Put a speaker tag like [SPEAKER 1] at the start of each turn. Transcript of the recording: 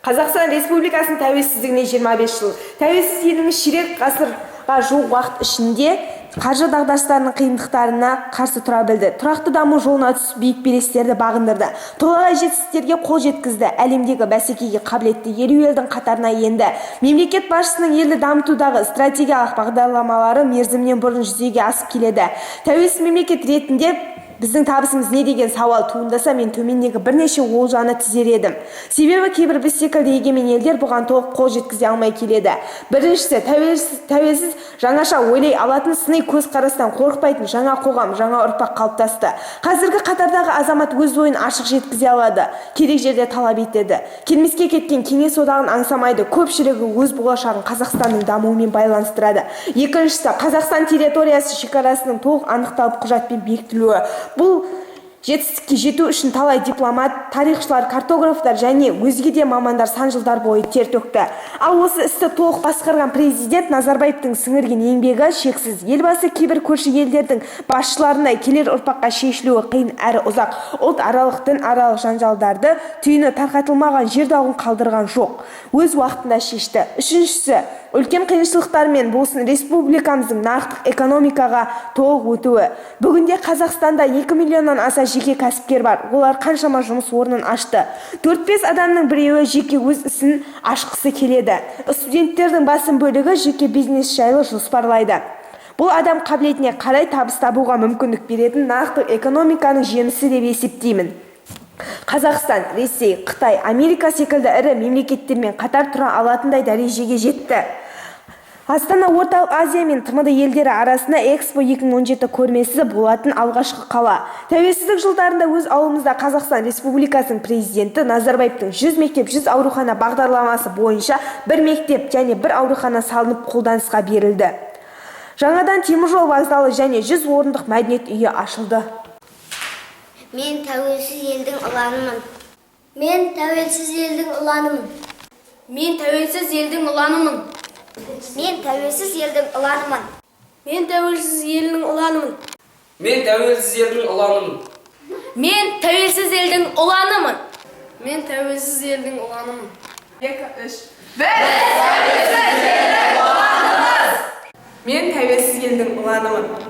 [SPEAKER 1] Қазақстан Республикасының тәуелсіздігіне 25 жыл. Тәуелсіз еліміз ширек ғасырға жуық уақыт ішінде қаржы дағдарыстарының қиындықтарына қарсы тұра білді. Тұрақты даму жолына түсіп биік белестерді бағындырды. Толағай жетістіктерге қол жеткізді. Әлемдегі бәсекеге қабілетті елу елдің қатарына енді. Мемлекет басшысының елді дамытудағы стратегиялық бағдарламалары мерзімінен бұрын жүзеге асып келеді. Тәуелсіз мемлекет ретінде біздің табысымыз не деген сауал туындаса, мен төмендегі бірнеше олжаны тізер едім. Себебі кейбір біз секілді егемен елдер бұған толық қол жеткізе алмай келеді. Біріншісі, тәуелсіз жаңаша ойлай алатын, сыни көзқарастан қорықпайтын жаңа қоғам, жаңа ұрпақ қалыптасты. Қазіргі қатардағы азамат өз ойын ашық жеткізе алады, керек жерде талап етеді. Келмеске кеткен кеңес одағын аңсамайды, көпшілігі өз болашағын Қазақстанның дамуымен байланыстырады. Екіншісі, Қазақстан территориясы шекарасының толық анықталып құжатпен бекітілуі. Бұл жетістікке жету үшін талай дипломат, тарихшылар, картографтар және өзге де мамандар сан жылдар бойы тер төкті. Ал осы істі толық басқарған президент Назарбаевтың сіңірген еңбегі шексіз. Елбасы кейбір көрші елдердің басшыларындай келер ұрпаққа шешілуі қиын әрі ұзақ. Ұлт аралық, дін аралық жанжалдарды түйіні тарқатылмаған жер дауын қалдырған жоқ. Өз уақытында шешті. Үшіншісі, үлкен қиыншылықтармен болсын республикамыздың нарықтық экономикаға толық өтуі. Бүгінде Қазақстанда 2 миллионнан аса жеке кәсіпкер бар. Олар қаншама жұмыс орнын ашты. 4-5 адамның біреуі жеке өз ісін ашқысы келеді. Студенттердің басым бөлігі жеке бизнес жайлы жоспарлайды. Бұл адам қабілетіне қарай табыс табуға мүмкіндік беретін нарықтық экономиканың жемісі деп есептеймін. Қазақстан, Ресей, Қытай, Америка секілді ірі мемлекеттермен қатар тұра алатындай дәрежеге жетті. Астана Орталық Азия мен тмд елдері арасында Экспо 2017 көрмесі болатын алғашқы қала. Тәуелсіздік жылдарында өз ауылымызда Қазақстан Республикасының президенті Назарбаевтың 100 мектеп 100 аурухана бағдарламасы бойынша бір мектеп және бір аурухана салынып қолданысқа берілді. Жаңадан теміржол вокзалы және 100 орындық мәдениет үйі ашылды.
[SPEAKER 2] Мен тәуелсіз елдің ұланымын. Мен тәуелсіз елдің ұланымын.
[SPEAKER 3] Мен тәуелсіз елдің ұланымын.
[SPEAKER 2] Мен тәуелсіз елдің ұланымын.
[SPEAKER 3] Мен тәуелсіз елдің ұланымын.
[SPEAKER 4] Мен тәуелсіз елдің ұланымын.
[SPEAKER 3] Мен тәуелсіз елдің ұланымын. Мен тәуелсіз елдің ұланымын.
[SPEAKER 1] 2-3 Біз тәуелсіз елдің ұланымыз. Мен тәуелсіз елдің ұланымын.